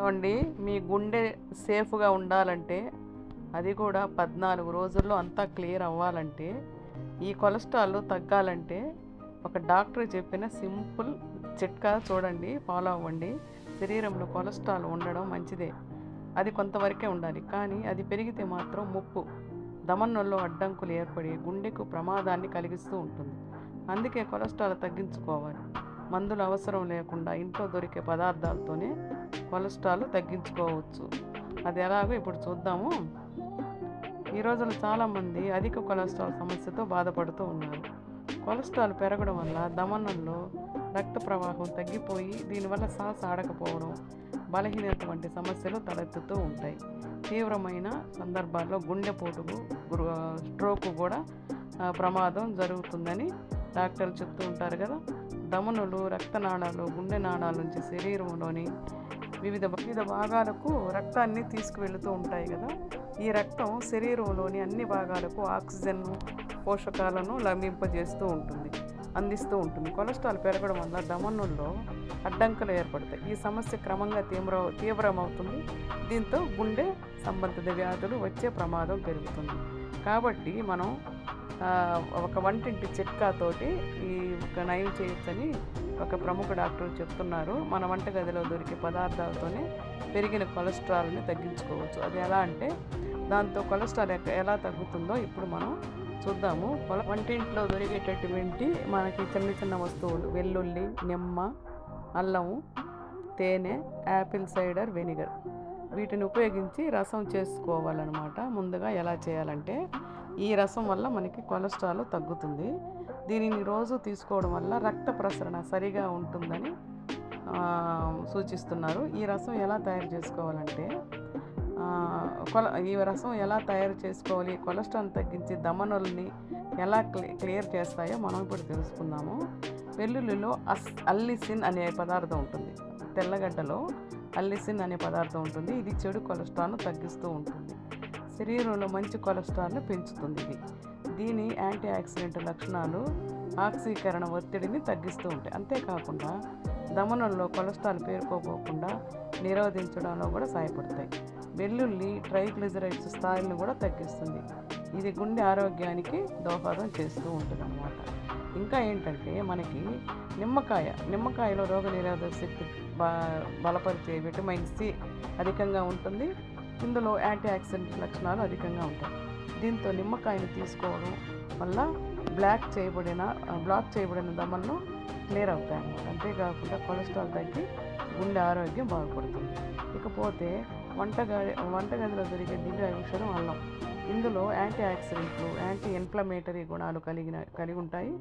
అండి మీ గుండె సేఫ్గా ఉండాలంటే, అది కూడా 14 రోజుల్లో అంతా క్లియర్ అవ్వాలంటే, ఈ కొలెస్ట్రాల్ తగ్గాలంటే ఒక డాక్టర్ చెప్పిన సింపుల్ చిట్కా చూడండి, ఫాలో అవ్వండి. శరీరంలో కొలెస్ట్రాల్ ఉండడం మంచిదే, అది కొంతవరకే ఉండాలి. కానీ అది పెరిగితే మాత్రం ముప్పు, దమనంలో అడ్డంకులు ఏర్పడి గుండెకు ప్రమాదాన్ని కలిగిస్తూ ఉంటుంది. అందుకే కొలెస్ట్రాల్ తగ్గించుకోవాలి. మందులు అవసరం లేకుండా ఇంట్లో దొరికే పదార్థాలతోనే కొలెస్ట్రాల్ తగ్గించుకోవచ్చు. అది ఎలాగో ఇప్పుడు చూద్దాము. ఈ రోజున చాలామంది అధిక కొలెస్ట్రాల్ సమస్యతో బాధపడుతూ ఉన్నారు. కొలెస్ట్రాల్ పెరగడం వల్ల దమనంలో రక్త ప్రవాహం తగ్గిపోయి దీనివల్ల శ్వాస ఆడకపోవడం, బలహీనత వంటి సమస్యలు తలెత్తుతూ ఉంటాయి. తీవ్రమైన సందర్భాల్లో గుండెపోటుకు, స్ట్రోక్ కూడా ప్రమాదం జరుగుతుందని డాక్టర్లు చెప్తూ ఉంటారు కదా. ధమనులు, రక్తనాళాలు గుండె నాళాల నుంచి శరీరంలోని వివిధ భాగాలకు రక్తాన్ని తీసుకువెళుతూ ఉంటాయి కదా. ఈ రక్తం శరీరంలోని అన్ని భాగాలకు ఆక్సిజన్, పోషకాలను అందిస్తూ ఉంటుంది. కొలెస్ట్రాల్ పెరగడం వల్ల ధమనుల్లో అడ్డంకులు ఏర్పడతాయి. ఈ సమస్య క్రమంగా తీవ్రమవుతుంది. దీంతో గుండె సంబంధిత వ్యాధులు వచ్చే ప్రమాదం పెరుగుతుంది. కాబట్టి మనం ఒక వంటింటి చిట్కాతోటి ఈ నయం చేయొచ్చని ఒక ప్రముఖ డాక్టర్ చెప్తున్నారు. మన వంటగదిలో దొరికే పదార్థాలతోనే పెరిగిన కొలెస్ట్రాల్ని తగ్గించుకోవచ్చు. అది ఎలా అంటే, దాంతో కొలెస్ట్రాల్ ఎలా తగ్గుతుందో ఇప్పుడు మనం చూద్దాము. వంటింట్లో దొరికేటటువంటి మనకి చిన్న చిన్న వస్తువులు: వెల్లుల్లి, నిమ్మ, అల్లము, తేనె, యాపిల్ సైడర్ వెనిగర్, వీటిని ఉపయోగించి రసం చేసుకోవాలన్నమాట. ముందుగా ఎలా చేయాలంటే, ఈ రసం వల్ల మనకి కొలెస్ట్రాల్ తగ్గుతుంది. దీనిని రోజు తీసుకోవడం వల్ల రక్త ప్రసరణ సరిగా ఉంటుందని సూచిస్తున్నారు. ఈ రసం ఎలా తయారు చేసుకోవాలంటే, కొలెస్ట్రాల్ తగ్గించి దమనుల్ని ఎలా క్లియర్ చేస్తాయో మనం ఇప్పుడు తెలుసుకుందాము. వెల్లుల్లిలో అల్లిసిన్ అనే పదార్థం ఉంటుంది. తెల్లగడ్డలో అల్లిసిన్ అనే పదార్థం ఉంటుంది. ఇది చెడు కొలెస్ట్రాల్ను తగ్గిస్తూ ఉంటుంది. శరీరంలో మంచి కొలెస్ట్రాల్ను పెంచుతుంది. దీని యాంటీ ఆక్సిడెంట్ లక్షణాలు ఆక్సీకరణ ఒత్తిడిని తగ్గిస్తూ ఉంటాయి. అంతేకాకుండా దమనంలో కొలెస్ట్రాల్ పేరుకోపోకుండా నిరోధించడంలో కూడా సహాయపడతాయి. వెల్లుల్లి ట్రైగ్లిజరైడ్స్ స్థాయిలను కూడా తగ్గిస్తుంది. ఇది గుండె ఆరోగ్యానికి దోహదం చేస్తూ ఉంటుంది అన్నమాట. ఇంకా ఏంటంటే, మనకి నిమ్మకాయలో రోగనిరోధక శక్తి బలపరిచే విటమిన్ సి అధికంగా ఉంటుంది. ఇందులో యాంటీ ఆక్సిడెంట్ లక్షణాలు అధికంగా ఉంటాయి. దీంతో నిమ్మకాయను తీసుకోవడం వల్ల బ్లాక్ చేయబడిన దమలను క్లియర్ అవుతాయి అన్నమాట. అంతేకాకుండా కొలెస్ట్రాల్ తగ్గి గుండె ఆరోగ్యం బాగుపడుతుంది. ఇకపోతే వంటగదిలో దొరికే దివ్య ఔషధం అల్లం. ఇందులో యాంటీ ఆక్సిడెంట్లు, యాంటీ ఇన్ఫ్లమేటరీ గుణాలు కలిగి ఉంటాయి.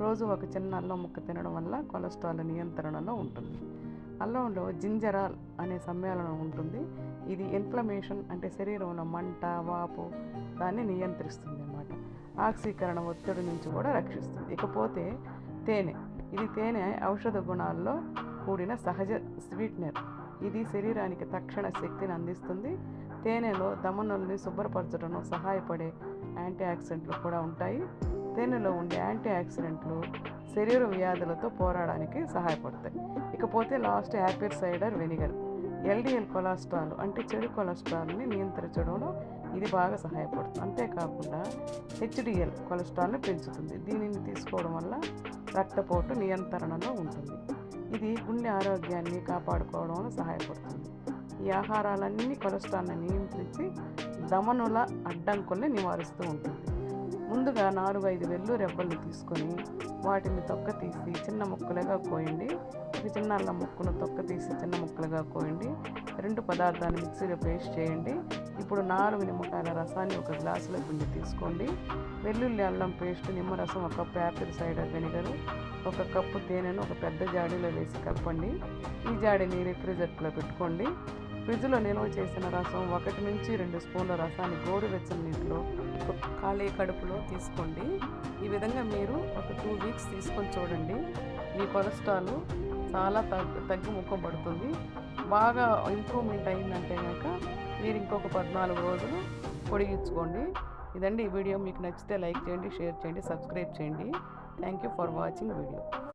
రోజు ఒక చిన్న అల్లం ముక్క తినడం వల్ల కొలెస్ట్రాల్ నియంత్రణలో ఉంటుంది. అల్లంలో జింజరాల్ అనే సమ్మేళనం ఉంటుంది. ఇది ఇన్ఫ్లమేషన్ అంటే శరీరంలో మంట, వాపు దాన్ని నియంత్రిస్తుంది అన్నమాట. ఆక్సీకరణ ఒత్తిడి నుంచి కూడా రక్షిస్తుంది. ఇకపోతే తేనె ఔషధ గుణాల్లో కూడిన సహజ స్వీట్నర్. ఇది శరీరానికి తక్షణ శక్తిని అందిస్తుంది. తేనెలో దమనుల్ని శుభ్రపరచడంలో సహాయపడే యాంటీ ఆక్సిడెంట్లు కూడా ఉంటాయి. తేనెలో ఉండే యాంటీ ఆక్సిడెంట్లు శరీర వ్యాధులతో పోరాడడానికి సహాయపడతాయి. ఇకపోతే last Apple cider vinegar. LDL cholesterol అంటే చెడు కొలెస్ట్రాల్ని నియంత్రించడంలో ఇది బాగా సహాయపడుతుంది. అంతేకాకుండా హెచ్డిఎల్ కొలెస్ట్రాల్ని పెంచుతుంది. దీనిని తీసుకోవడం వల్ల రక్తపోటు నియంత్రణలో ఉంటుంది. ఇది గుండె ఆరోగ్యాన్ని కాపాడుకోవడంలో సహాయపడుతుంది. ఈ ఆహారాలన్నీ కొలెస్ట్రాల్ని నియంత్రించి దమనుల అడ్డంకుల్ని నివారిస్తూ ఉంటుంది. ముందుగా 4-5 వెల్లు రెబ్బలు తీసుకొని వాటిని తొక్క తీసి చిన్న ముక్కలుగా కోయండి. ఒక చిన్న అల్లం ముక్కను తొక్క తీసి చిన్న ముక్కలుగా కోయండి. 2 పదార్థాన్ని మిక్సీలో పేస్ట్ చేయండి. ఇప్పుడు 4 నిమ్మకాయల రసాన్ని ఒక గ్లాసులో పిండి తీసుకోండి. వెల్లుల్లి అల్లం పేస్ట్, నిమ్మరసం 1 cup, Apple cider vinegar 1 cup, తేనెను ఒక పెద్ద జాడీలో వేసి కలపండి. ఈ జాడీని రిఫ్రిజరేటర్లో పెట్టుకోండి. ఫ్రిడ్జ్లో నిల్వ చేసిన రసం 1 నుంచి 2 స్పూన్ల రసాన్ని గోరువెచ్చని నీటిలో ఖాళీ కడుపులో తీసుకోండి. ఈ విధంగా మీరు ఒక 2 వీక్స్ తీసుకొని చూడండి. మీ కొలెస్ట్రాల్ చాలా తగ్గి ముఖం పడుతుంది. బాగా ఇంప్రూవ్మెంట్ అయిందంటే కనుక మీరు ఇంకొక 14 రోజులు పొడిగించుకోండి. ఇదండి ఈ వీడియో. మీకు నచ్చితే లైక్ చేయండి, షేర్ చేయండి, సబ్స్క్రైబ్ చేయండి. Thank you for watching video.